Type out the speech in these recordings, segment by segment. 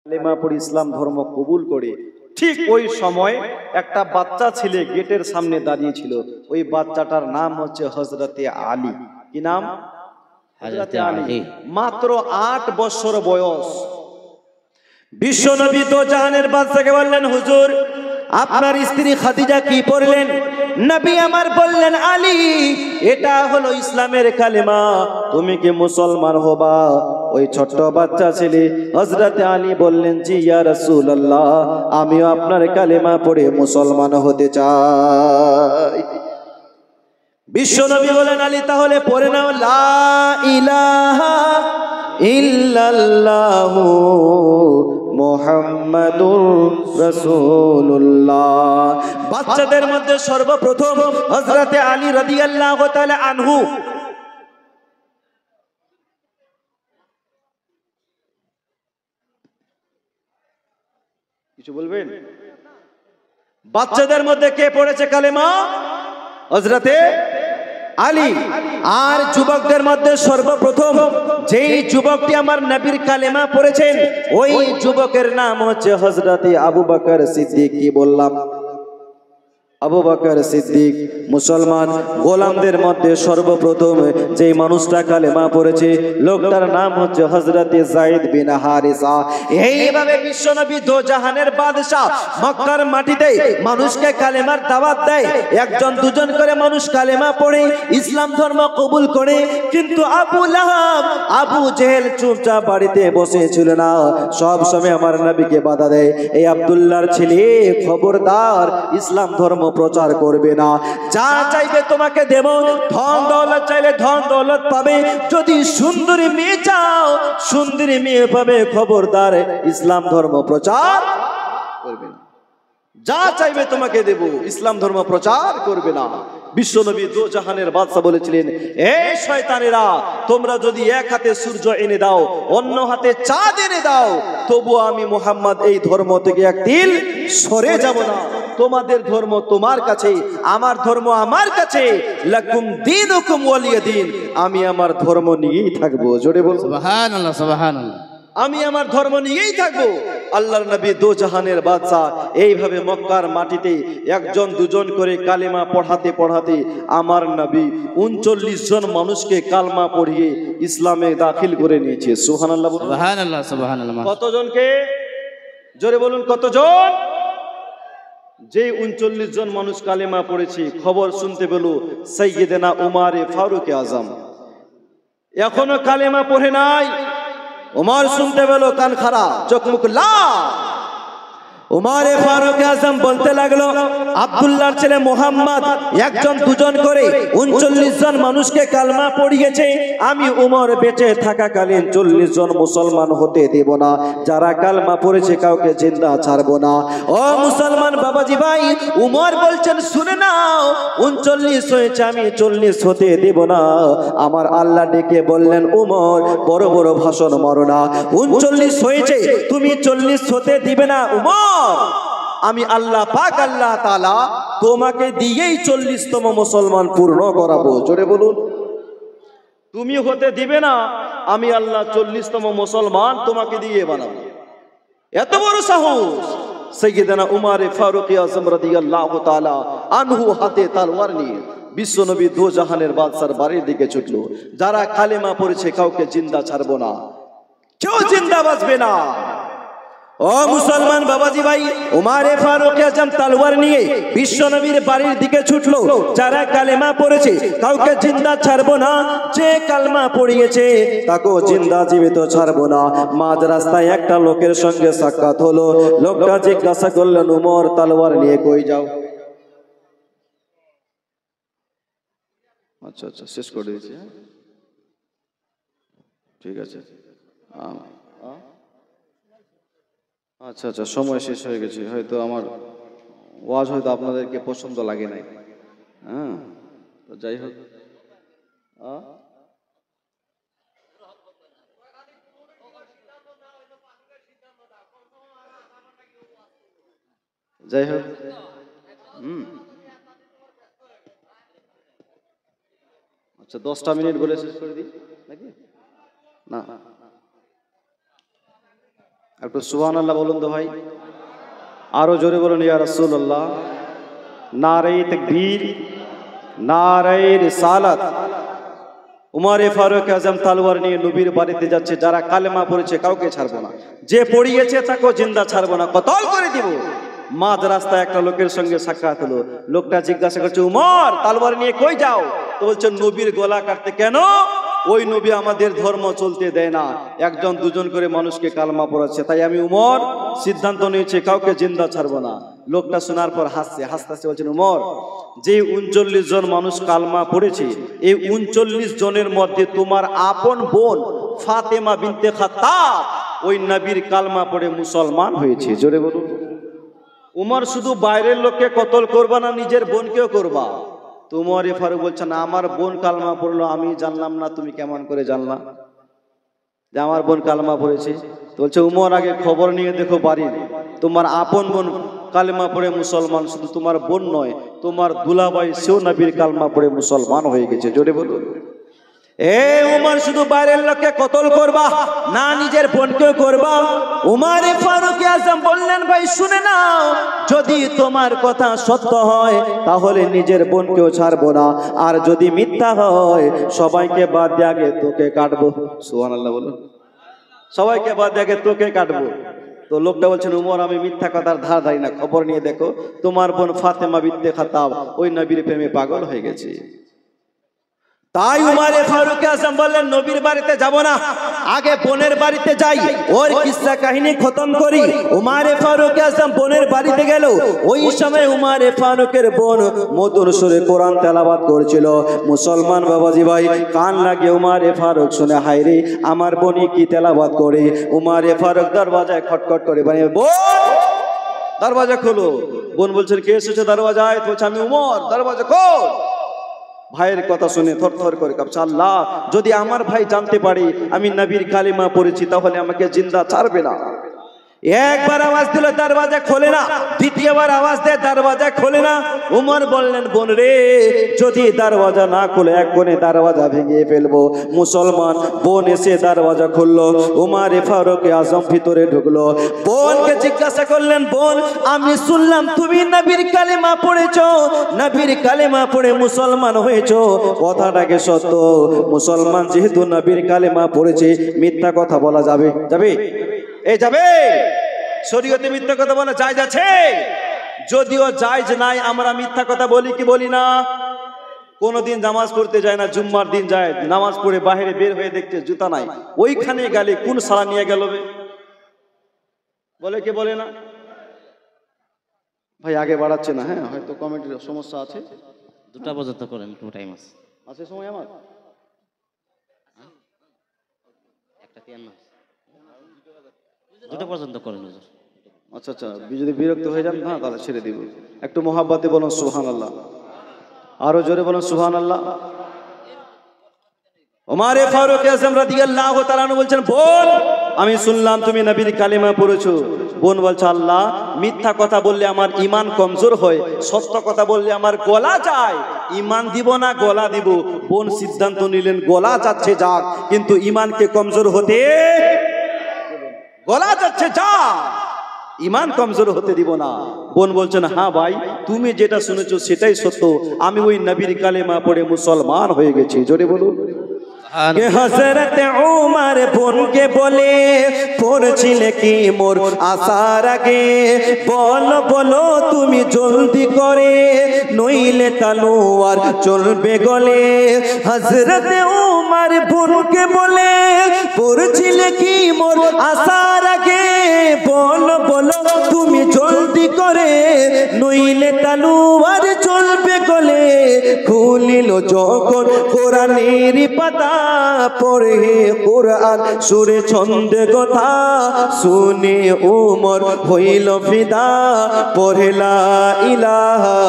কালেমা পড়ে ইসলাম ধর্ম কবুল করে ঠিক ওই সময় একটা বাচ্চা ছেলে গেটের সামনে দাঁড়িয়ে ছিল। ওই বাচ্চাটার নাম হচ্ছে হযরতে আলী। কি নাম? হযরতে আলী। মাত্র 8 বছর বয়স। বিশ্বনবী তো জাহানের বাদশাকে বললেন, হুজুর আপনার স্ত্রী খাদিজা কি পড়লেন? নবী আমার বললেন, আলী এটা হলো ইসলামের কালেমা, তুমি কি মুসলমান হবা? ওই ছোট্ট বাচ্চা ছেলে হযরতে আলী বললেন, জি ইয়া রাসূলুল্লাহ, আমিও আপনার কালেমা পড়ে মুসলমান হতে চাই। বিশ্বনবী বলেন, আলী তাহলে পড়ে নাও লা ইলাহা ইল্লাল্লাহু মুহাম্মাদুর রাসূলুল্লাহ। বাচ্চাদের মধ্যে সর্বপ্রথম হযরতে আলী রাদিয়াল্লাহু তাআলা আনহু কিছু বলবেন? বাচ্চাদের মধ্যে কে পড়েছে কালেমা? হযরতে আলী। আর যুবকদের মধ্যে সর্বপ্রথম যেই যুবকটি আমার নবীর কালেমা পড়েছেন ওই যুবকের নাম হচ্ছে হযরতে আবু বকর সিদ্দিক। কি বললাম? আবু বকর সিদ্দিক। মুসলমান গোলামদের মধ্যে সর্বপ্রথম যেই মানুষটা কালেমা পড়েছে লোকটার নাম হচ্ছে হযরতে যায়েদ বিন হারিসা। এইভাবে বিশ্বনবী দো জাহানের বাদশা মক্কার মাটিতে মানুষকে কালেমার দাওয়াত দেয়। একজন দুজন করে মানুষ কালেমা পড়ে ইসলাম ধর্ম কবুল করে। কিন্তু আবু লাহাব, আবু জেহেল চুপচাপ বাড়িতে বসে ছিল না, সব সময় আমার নবীকে বাধা দেয়, এই আব্দুল্লাহর ছেলে খবরদার ইসলাম ধর্ম প্রচার করবে না, যা চাইবে তোমাকে দেব, ধন দৌলত চাইলে ধন দৌলত পাবে, যদি সুন্দরী মেয়ে চাও সুন্দরী মেয়ে পাবে, খবরদার ইসলাম ধর্ম প্রচার করবে না, যা চাইবে তোমাকে দেব, ইসলাম ধর্ম প্রচার করবে না। বিশ্বনবী দো জাহানের বাদশা বলেছিলেন, এই শয়তানেরা, তোমরা যদি এক হাতে সূর্য এনে দাও অন্য হাতে চাঁদ এনে দাও তবু আমি মুহাম্মদ এই ধর্ম থেকে এক তিল সরে যাব না। তোমাদের ধর্ম তোমার কাছে, আমার ধর্ম আমার কাছে, লাকুম দীনুকুম ওয়ালিয়া দীন, আমি আমার ধর্ম নিয়েই থাকবো। জোরে বল সুবহানাল্লাহ, সুবহানাল্লাহ। আমি আমার ধর্ম নিয়েই থাকবো। আল্লাহর নবী দো জাহানের বাদশা এইভাবে মক্কার মাটিতে একজন দুজন করে কালেমা পড়াতে পড়াতে আমার নবী 39 জন মানুষকে কালমা পড়িয়ে ইসলামে দাখিল করে নিয়েছে। সুবহানাল্লাহ, সুবহানাল্লাহ, সুবহানাল্লাহ। কতজনকে? জোরে বলুন কতজন? যে 39 জন মানুষ কালেমা পড়েছে খবর শুনতে পেল সাইয়্যিদানা উমারে ফারুক আজম, এখনো কালেমা পড়ে নাই। উমর শুনতে পেল কান খাড়া, চোখ মুখ লাল। উমারে ফারুক আজম বলতে লাগলো, আব্দুল্লাহর ছেলে মুহাম্মদ একজন দুজন করে 39 জন মানুষকে কালমা পড়িয়েছে, আমি উমর বেঁচে থাকাকালীন 40 জন মুসলমান হতে দেব না, যারা কালমা পড়েছে কাউকে জিন্দা ছাড়বো না। ও মুসলমান বাবাজি ভাই, উমর বলছেন শুনে নাও, 39 হয়েছে, আমি 40 হতে দেব না। আমার আল্লাহ ডেকে বললেন, উমর বড় বড় ভাষণ মারো না, 39 হয়েছে তুমি 40 হতে দিবে না উমর, আমি আল্লাহ পাক আল্লাহ তাআলা তোমাকে দিয়েই 40তম মুসলমান পূর্ণ করাবো। জোরে বলুন, তুমি হতে দিবে না, আমি আল্লাহ 40তম মুসলমান তোমাকে দিয়ে বানাবো। এত বড় সাহস সাইয়্যিদানা উমারে ফারুক আজম রাদিয়াল্লাহু তাআলা আনহু হাতে তলোয়ার নিয়ে বিশ্বনবী দো জাহানের বাদশার বাড়ির দিকে ছুটলো। যারা কালেমা পড়েছে কাউকে জিন্দা ছাড়বো না, কেউ জিন্দা বাঁচবে না। ও মুসলমান বাবাজি ভাই, উমারে ফারুক আজম তলোয়ার নিয়ে বিশ্বনবীর বাড়ির দিকে ছুটলো। যারা কালেমা পড়েছে কাউকে জিন্দা ছাড়বো না, যে কালমা পড়িয়েছে তাকেও জিন্দা জীবিত ছাড়বো না। মাঝ রাস্তায় একটা লোকের সঙ্গে সাক্ষাৎ হলো। লোকটা জিজ্ঞাসা করলেন, উমর তলোয়ার নিয়ে কই যাও? আচ্ছা আচ্ছা, শেষ করে দিয়েছি, ঠিক আছে। আচ্ছা আচ্ছা, সময় শেষ হয়ে গেছে, হয়তো আমার ওয়াজ হয়তো আপনাদেরকে পছন্দ লাগে নাই। হ্যাঁ, তো যাই হোক, যাই হোক, আচ্ছা 10টা মিনিট বলে শেষ করে দিই নাকি? না, একটু সুবহানাল্লাহ বলুন তো ভাই, আরো জোরে বলুন ইয়া রাসূলুল্লাহ। নারে তাকবীর, নারে রিসালাত। উমরে ফারুক আজম তলোয়ার নিয়ে নবীর বাড়িতে যাচ্ছে, যারা কালেমা পড়েছে কাউকে ছাড়বো না, যে পড়িয়েছে তাকেও জিন্দা ছাড়বো না, কতল করে দিব। মাঝ রাস্তায় একটা লোকের সঙ্গে সাক্ষাৎ হলো, লোকটা জিজ্ঞাসা করছে, উমর তলোয়ার নিয়ে কই যাও? তো বলছে নবীর গলা কাটতে। কেন? ওই নবী আমাদের ধর্ম চলতে দেয় না, একজন দুজন করে মানুষকে কালেমা পড়াচ্ছে, তাই আমি উমর সিদ্ধান্ত নিয়েছি কাউকে জিন্দা ছাড়বো না। লোকটা শোনার পর হাসছে, হাসতে হাসতে বলছেন, উমর যে 39 জন মানুষ কালমা পড়েছে, এই 39 জনের মধ্যে তোমার আপন বোন ফাতেমা বিনতে খাত্তাব ওই নবীর কালমা পড়ে মুসলমান হয়েছে। জোরে বলুন। উমর শুধু বাইরের লোককে কতল করবা না, নিজের বোনকেও করবা। তো উমর ফারুক বলছেন, আমার বোন কালমা পড়লো, আমি জানলাম না, তুমি কেমন করে জানলা যে আমার বোন কালমা পড়েছে? তো বলছে, উমর আগে খবর নিয়ে দেখো বাড়ির, তোমার আপন বোন কালেমা পড়ে মুসলমান, শুধু তোমার বোন নয়, তোমার দুলাভাই সেও নবীর কালমা পড়ে মুসলমান হয়ে গেছে। জোরে বলুন। এ উমর শুধু বাইরের লোককে কতল করবা না, নিজের বোনকেও করবা। উমরে ফারুক আজম বললেন, ভাই শুনে নাও, যদি তোমার কথা সত্য হয় তাহলে নিজের বোনকেও ছাড়বো না, আর যদি মিথ্যা হয় সবাইকে বাদ দিয়ে আগে তোকে কাটবো। সুবহানাল্লাহ বলুন। সবাইকে বাদ দিয়ে আগে তোকে কাটবো। তো লোকটা বলছেন, উমর আমি মিথ্যা কথার ধার ধারি না, খবর নিয়ে দেখো তোমার বোন ফাতেমা বিনতে খাত্তাব ওই নবীর প্রেমে পাগল হয়ে গেছে। তাই উমরে ফারুক আজম বললেন, নবীর বাড়িতে যাব না, আগে বোনের বাড়িতে যাই, ওর কিসসা কাহিনী খতম করি। উমরে ফারুক আজম বোনের বাড়িতে গেল। ওই সময় উমরে ফারুকের বোন মধুর সুরে কোরআন তেলাওয়াত করছিল। মুসলমান বাবাজি ভাই, কান লাগিয়ে উমরে ফারুক শুনে, হায় রে আমার বোনই কি তেলাওয়াত করে। উমরে ফারুক দরজায় খটখট করে বানিয়ে, বোন দরজা খোলো। বোন বলছেন, কে এসেছে দরজায়? বলছে, আমি উমর, দরজা খোল। ভাইয়ের কথা শুনে থরথর করে কাঁপছে। আল্লাহ, যদি আমার ভাই জানতে পারে আমি নবীর কালিমা পড়েছি তাহলে আমাকে জিন্দা ছাড়বে না। একবার আওয়াজ দিল, দরওয়াজা খোলে না। দ্বিতীয়বার আওয়াজ দেয়, দরওয়াজা খোলে না। উমর বললেন, বোন রে, যদি দরওয়াজা না খুলে এক কোণে দরওয়াজা ভেঙে ফেলবো। মুসলমান বোন এসে দরওয়াজা খুললো। উমরে ফারুক আজম ভিতরে ঢুকলো। বোনকে জিজ্ঞাসা করলেন, বোন আমি শুনলাম তুমি নবীর কালিমা পড়েছো, নবীর কালিমা পড়ে মুসলমান হয়েছো, কথাটাকে সত্য? মুসলমান যেহেতু নবীর কালিমা পড়েছে, মিথ্যা কথা বলা যাবে? যাবে? এই যাবে? শরীয়তে মিথ্যা কথা বলা জায়েজ আছে? যদিও জায়েজ নাই, আমরা মিথ্যা কথা বলি কি বলি না? কোনদিন নামাজ পড়তে যায় না, জুম্মার দিন যায়, নামাজ পড়ে বাইরে বের হয়ে দেখতে জুতা নাই, ওইখানে গেলে কোন সারা নিয়ে গেল? বলে কি বলে না? ভাই আগে বাড়াচ্ছে না, হ্যাঁ হয়তো কমিটির সমস্যা আছে। 2টা পর্যন্ত করেন, একটু টাইম আছে। আছে সময় আমার? 1:53 2টা পর্যন্ত করেন হুজুর। আচ্ছা আচ্ছা, যদি বিরক্ত হয়ে যান না তাহলে ছেড়ে দিব। একটু মোহাব্বতে বলুন সুবহানাল্লাহ, আরো জোরে বলুন সুবহানাল্লাহ। উমরে ফারুক আজম রাদিয়াল্লাহু তাআলা আনহু বলছেন, বোন আমি শুনলাম তুমি নবীর কালিমা পড়েছো। বোন বলছে, আল্লাহ, মিথ্যা কথা বললে আমার ঈমান কমজোর হয়, সত্য কথা বললে আমার গলা যায়, ঈমান দিব না গলা দিব। বোন সিদ্ধান্ত নিলেন, গলা যাচ্ছে যাক, কিন্তু ঈমানকে কমজোর হতে, গলা যাচ্ছে যা, ঈমান কমজোর হতে দিব না। বোন বলছেন, হ্যাঁ ভাই তুমি যেটা শুনেছো সেটাই সত্য, আমি ওই নবীর কালেমা পড়ে মুসলমান হয়ে গেছি। জোরে বলুন। হযরত উমর বোনকে বলে, পড়ছিলে কি মোর আসার আগে, বলো বলো তুমি জলদি করে, নইলে তলোয়ার চলবে গলে। হযরত উমর বোনকে বলে, পড়ছিলে কি মোর আসার আগে, বলো বলো তুমি জলদি করে, নইলে তলোয়ার চলবে গলে। খুলিল যখন কোরআনের পাতা, পড়ে কোরআন সুরে ছন্দে কথা, শুনে উমর হইল ফিদা, পড়ে লা ইলাহা,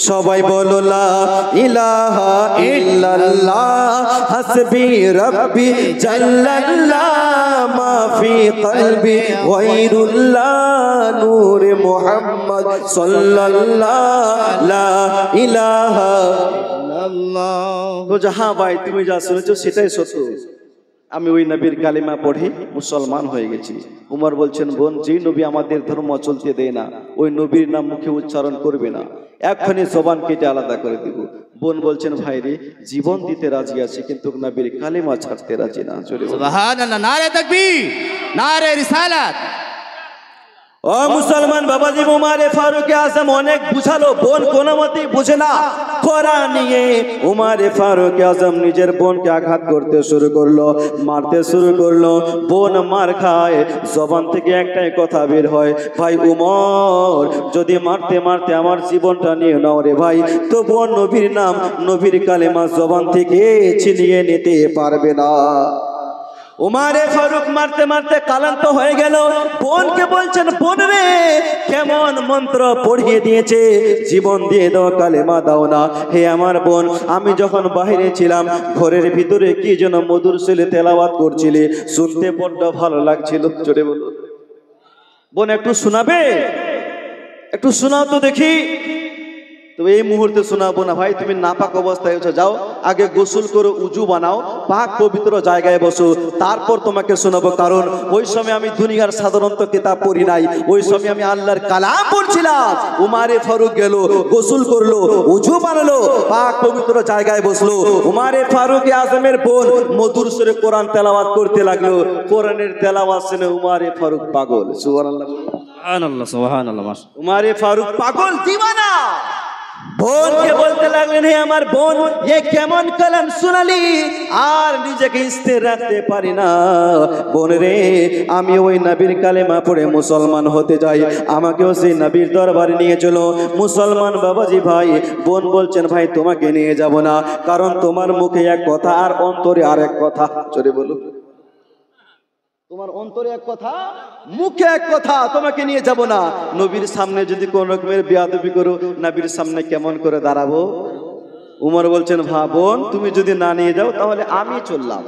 সবাই বলো লা ইলাহা ইল্লাল্লাহ, হাসবি রাব্বি জাল্লাল্লাহ, মা ফি কলবি গায়রুল্লাহ, নূরে মুহাম্মদ সাল্লাল্লাহ, লা ইলাহা ইল্লাল্লাহ। তো হ্যাঁ ভাই তুমি যা শুনেছো সেটাই সত্য, আমি ওই নবীর কালিমা পড়ে মুসলমান হয়ে গেছি। উমর বলছেন, বোন, যেই নবী আমাদের ধর্ম চলতে দেয় না ওই নবীর নাম মুখে উচ্চারণ করবে না, এক্ষুনি জবান কেটে আলাদা করে দিব। বোন বলছেন, ভাই রে, জীবন দিতে রাজি আছি কিন্তু নবীর কালিমা ছাড়তে রাজি না। জোরে বলুন। সুবহানাল্লাহ, নারে তাকবীর, নারে রিসালাত। ও মুসলমান বাবাজি, উমারে ফারুক আজম অনেক বুঝালো, বোন কোনো মতেই বুঝে না। কোরআন নিয়ে উমারে ফারুক আজম নিজের বোনকে আঘাত করতে শুরু করলো, মারতে শুরু করলো। বোন মার খায়, জবান থেকে একটাই কথা বের হয়, ভাই উমর, যদি মারতে মারতে আমার জীবনটা নিয়ে নাও রে ভাই, তো বোন নবীর নাম, নবীর কালেমা জবান থেকে ছিনিয়ে নিতে পারবে না। উমারে ফারুক মারতে মারতে কালান্ত হয়ে গেল। বোনকে বলছেন, বোন রে, কেমন মন্ত্র পড়িয়ে দিয়েছে, জীবন দিয়ে দাও, কালেমা দাও না। হে আমার বোন, আমি যখন বাইরে ছিলাম ঘরের ভিতরে কি যেন মধুর ছেলে তেলাওয়াত করছিলে, শুনতে বড্ড ভালো লাগছিল। জোরে বলুন। বোন একটু শোনাবে? একটু শোনাও তো দেখি। তো এই মুহূর্তে শোনাবো না ভাই, তুমি নাপাক অবস্থায় আছো, যাও আগে গোসল করো, উজু বানাও, পাক পবিত্র জায়গায় বসো, তারপর তোমাকে শোনাবো। কারণ ওই সময় আমি দুনিয়ার সাধারণত কিতাব পড়ি নাই, ওই সময় আমি আল্লাহর কালাম পড়ছিলাম। উমারে ফারুক গেল, গোসল করলো, উজু বানালো, পাক পবিত্র জায়গায় বসলো। উমারে ফারুক আজমের বোন মধুর সুরে কোরআন তেলাওয়াত করতে লাগলো। কোরআনের তেলাওয়াত শুনে উমারে ফারুক পাগল। সুবহানাল্লাহ, সুবহানাল্লাহ, সুবহানাল্লাহ। উমারে ফারুক পাগল, দিওয়ানা। বোনকে বলতে লাগলেন, হে আমার বোন, এ কেমন কালাম শোনালি, আর নিজেকে স্থির রাখতে পারি না। বোন রে, আমি ওই নবীর কালেমা পড়ে মুসলমান হতে যাই, আমাকেও সেই নবীর দরবারে নিয়ে চলো। মুসলমান বাবাজি ভাই, বোন বলছেন, ভাই তোমাকে নিয়ে যাব না, কারণ তোমার মুখে এক কথা আর অন্তরে আর এক কথা। চলে বলো, তোমার অন্তরে এক কথা, মুখে এক কথা, তোমাকে নিয়ে যাব না। নবীর সামনে যদি কোন রকমের বেয়াদবি করো, নবীর সামনে কেমন করে দাঁড়াবো? উমর বলছেন, বোন, তুমি যদি না নিয়ে যাও তাহলে আমি চললাম।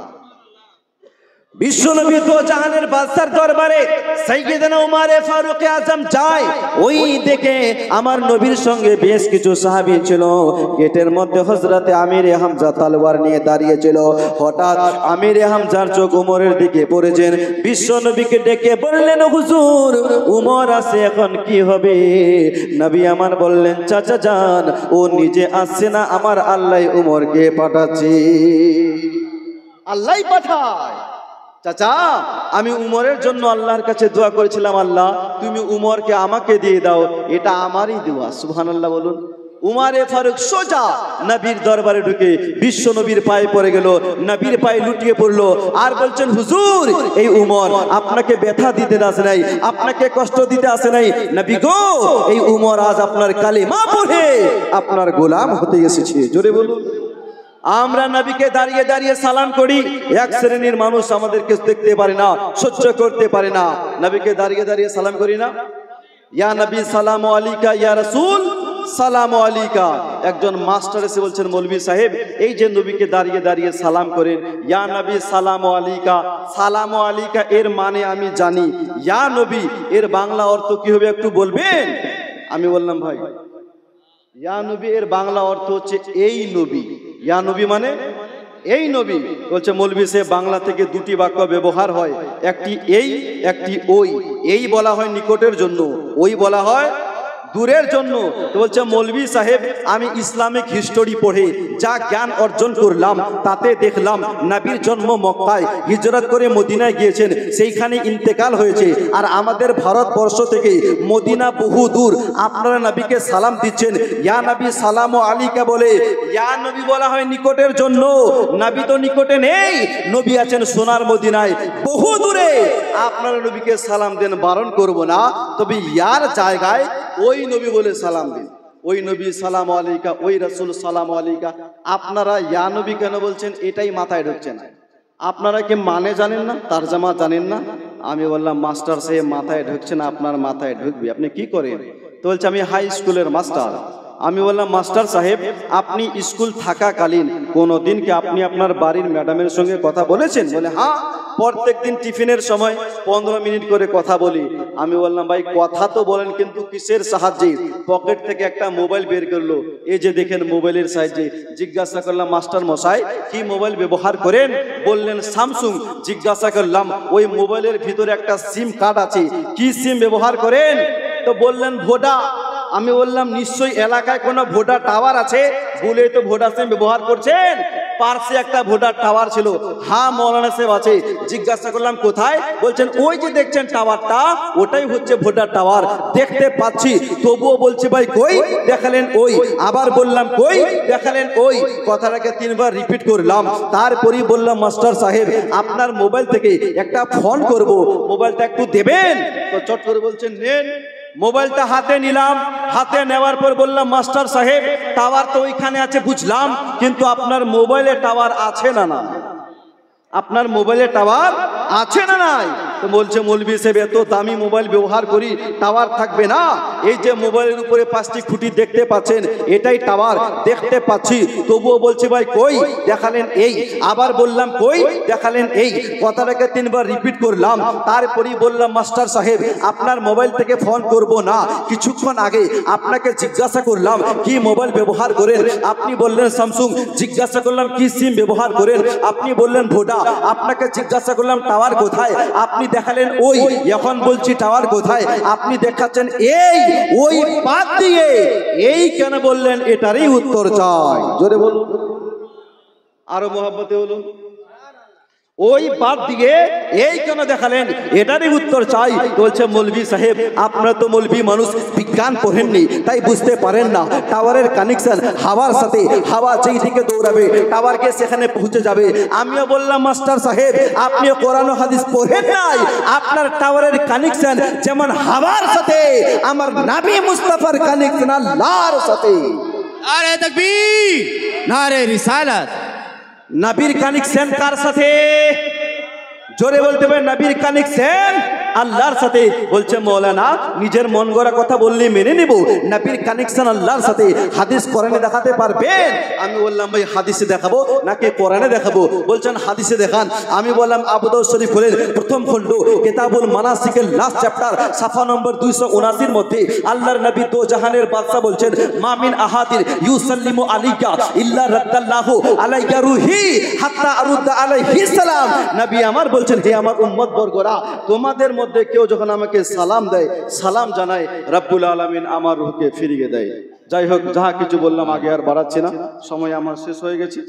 বিশ্বনবী তো জাহানের বাদশার দরবারে সাইয়েদনা উমারে ফারুক আজম যায়। ওই দেখে আমার নবীর সঙ্গে বেশ কিছু সাহাবী ছিল। গেটের মধ্যে হযরতে আমিরে হামজা তলোয়ার নিয়ে দাঁড়িয়ে ছিল। হঠাৎ আমিরে হামজার চোখ উমরের দিকে পড়েছেন। বিশ্বনবীকে ডেকে বললেন, হুজুর, উমর আছে, এখন কি হবে? নবী আমার বললেন, চাচা যান, ও নিজে আসছে না, আমার আল্লাহ উমরকে পাঠাচ্ছে। আল্লাহই পাঠায়। চাচা, আমি উমরের জন্য আল্লাহর কাছে দোয়া করেছিলাম, আল্লাহ তুমি উমরকে আমাকে দিয়ে দাও, এটা আমারই দোয়া। সুবহানাল্লাহ বলুন। উমারে ফারুক সোজা নবীর দরবারে ঢুকে বিশ্ব নবীর পায়ে পড়ে গেল, নবীর পায়ে লুটিয়ে পড়লো আর বলছেন, হুজুর, এই উমর আপনাকে ব্যথা দিতে আসে নাই, আপনাকে কষ্ট দিতে আসে নাই। নবী গো, এই উমর আজ আপনার কালিমা পড়ে আপনার গোলাম হতে এসেছে। জোরে বলুন। আমরা নবীকে দাঁড়িয়ে দাঁড়িয়ে সালাম করি, এক শ্রেণীর মানুষ আমাদেরকে দেখতে পারে না, সহ্য করতে পারে না, নবীকে দাঁড়িয়ে দাঁড়িয়ে সালাম করি না। ইয়া নবী সালামু আলাইকা, ইয়া রাসূল সালামু আলাইকা। একজন মাস্টার এসে বলছেন, মৌলভী সাহেব, এই যে নবীকে দাঁড়িয়ে দাঁড়িয়ে সালাম করেন, ইয়া নবী সালামু আলাইকা, সালামু আলাইকা এর মানে আমি জানি, ইয়া নবী এর বাংলা অর্থ কি হবে একটু বলবেন? আমি বললাম, ভাই, ইয়া নবী এর বাংলা অর্থ হচ্ছে এই নবী। ইয়া নবী মানে এই নবী। বলছে, মৌলভী সাহেব, বাংলা থেকে দুটি বাক্য ব্যবহার হয়, একটি এই, একটি ওই। এই বলা হয় নিকটের জন্য, ওই বলা হয় দূরের জন্য। তো বলছে, মৌলভী সাহেব, আমি ইসলামিক হিস্টোরি পড়ে যা জ্ঞান অর্জন করলাম তাতে দেখলাম নবীর জন্ম মক্কায়, হিজরত করে মদিনায় গিয়েছেন, সেইখানে ইন্তেকাল হয়েছে, আর আমাদের ভারতবর্ষ থেকে মদিনা বহু দূর। আপনারা নবীকে সালাম দিচ্ছেন, ইয়া নবী সালামু আলাইকা বলে, ইয়া নবী বলা হয় নিকটের জন্য। নবী তো নিকটে নেই, নবী আছেন সোনার মদিনায় বহু দূরে। আপনারা নবীকে সালাম দেন, বারণ করব না, তবে ইয়ার জায়গায় ওই নবী বলে সালাম দিন। ওই নবী সালাম আলাইকা, ওই রাসূল সালাম আলাইকা। আপনারা ইয়া নবী কেন বলছেন, এটাই মাথায় ঢুকছে না। আপনারা কি মানে জানেন না, তারজামা জানেন না? আমি বললাম, মাস্টার সাহেব, মাথায় ঢুকছে না, আপনার মাথায় ঢুকবে, আপনি কি করেন? তো বলছে, আমি হাই স্কুলের মাস্টার। আমি বললাম, মাস্টার সাহেব, আপনি স্কুল থাকাকালীন কোনো দিন কি আপনি আপনার বাড়ির ম্যাডামের সঙ্গে কথা বলেছেন? বলে, হ্যাঁ, প্রত্যেকদিন টিফিনের সময় 15 মিনিট করে কথা বলি। আমি বললাম ভাই কথা তো বলেন কিন্তু কিসের সাহায্যে? পকেট থেকে একটা মোবাইল বের করলো, এই যে দেখেন মোবাইলের সাহায্যে। জিজ্ঞাসা করলাম মাস্টার মশাই কি মোবাইল ব্যবহার করেন? বললেন স্যামসুং। জিজ্ঞাসা করলাম ওই মোবাইলের ভিতরে একটা সিম কার্ড আছে, কি সিম ব্যবহার করেন? তো বললেন ভোডা। আমি বললাম নিশ্চয়ই এলাকায় কোনো ভোডা টাওয়ার আছে, বলে তো ভোডা সিম ব্যবহার করছেন। পার্শ্বে একটা ভোডার টাওয়ার ছিল। হ্যাঁ মৌলানা সাহেব আছে। জিজ্ঞাসা করলাম কোথায়? বলছেন ওই যে দেখছেন টাওয়ারটা, ওটাই হচ্ছে ভোডার টাওয়ার। দেখতে পাচ্ছি, তবুও বলছি ভাই কই? দেখালেন ওই। আবার বললাম কই? দেখালেন ওই। কথাটাকে 3 বার রিপিট করলাম। তারপরেই বললাম মাস্টার সাহেব আপনার মোবাইল থেকে একটা ফোন করব, মোবাইলটা একটু দেবেন? তো চট করে বলছেন নেন। মোবাইলটা হাতে নিলাম। হাতে নেওয়ার পর বললাম মাস্টার সাহেব টাওয়ার তো ওইখানে আছে বুঝলাম, কিন্তু আপনার মোবাইলে টাওয়ার আছে না? না আপনার মোবাইলে টাওয়ার আছে না নাই? তো বলছে মৌলভী সাহেব এত দামি মোবাইল ব্যবহার করি, টাওয়ার থাকবে না? এই যে মোবাইলের উপরে 5টি খুঁটি দেখতে পাচ্ছেন, এটাই টাওয়ার। দেখতে পাচ্ছি, তবুও বলছি ভাই কই? দেখালেন এই। আবার বললাম কই? দেখালেন এই। কথাটাকে 3 বার রিপিট করলাম। তারপরেই বললাম মাস্টার সাহেব আপনার মোবাইল থেকে ফোন করব না, কিছুক্ষণ আগে আপনাকে জিজ্ঞাসা করলাম কি মোবাইল ব্যবহার করেন, আপনি বললেন স্যামসুং। জিজ্ঞাসা করলাম কি সিম ব্যবহার করেন, আপনি বললেন ভোডা। আপনাকে জিজ্ঞাসা করলাম টাওয়ার কোথায়, আপনি দেখালেন ওই। এখন বলছি টাওয়ার কোথায়, আপনি দেখাচ্ছেন এই। ওই বাদ দিয়ে এই কেন বললেন, এটারই উত্তর চাই। জোরে বলুন, আরো মহব্বতে বলুন। ওই বাদ দিয়ে এই কেন দেখালেন, এটারই উত্তর চাই। বলছে মৌলভী সাহেব আপনারা তো মৌলভী মানুষ, বিজ্ঞান পড়েননি, তাই বুঝতে পারেন না। টাওয়ারের কানেকশন হাওয়ার সাথে, হাওয়া যেই দিকে দৌড়াবে টাওয়ার গিয়ে সেখানে পৌঁছে যাবে। আমিও বললাম মাস্টার সাহেব আপনিও কোরআন ও হাদিস পড়েন নাই? আপনার টাওয়ারের কানেকশন যেমন হাওয়ার সাথে, আমার নবী মুস্তাফার কানেকশন আল্লাহর সাথে। नारे तकबीर, नारे रिसालत। নবীর কানেকশন কার সাথে? জোরে বলতে হবে, নবীর কানেকশন আল্লাহর সাথে। বলছে মৌলানা নিজের মন গড়া কথা বললে মেনে নেব, নবীর কানেকশন আল্লাহর সাথে। হাদিস কোরআনে দেখাতে পারবেন? আমি বললাম ভাই হাদিসে দেখাবো নাকি কোরআনে দেখাবো? বলছেন হাদিসে দেখান। আমি বললাম আবু দাউদ শরীফ হলেন প্রথম খণ্ড কিতাবুল মানাসিকের লাস্ট চ্যাপ্টার সাফা নম্বর 279 মধ্যে আল্লাহর নবী দো জাহানের বাদশা বলছেন মা মিন আহাদির ইউসাল্লিমু আলাইকা ইল্লা রাদ্দাল্লাহু আলাইকা রূহি হাত্তা আরুদ্দা আলাইহি সালাম। নবী আমার বলছেন হে আমার উম্মত বর্গরা, তোমাদের মধ্যে কেউ যখন আমাকে সালাম দেয়, সালাম জানায়, রব্বুল আলামিন আমার রূহকে ফিরিয়ে দেয়। যাই হোক, যাহা কিছু বললাম আগে আর বাড়াচ্ছি না, সময় আমার শেষ হয়ে গেছে।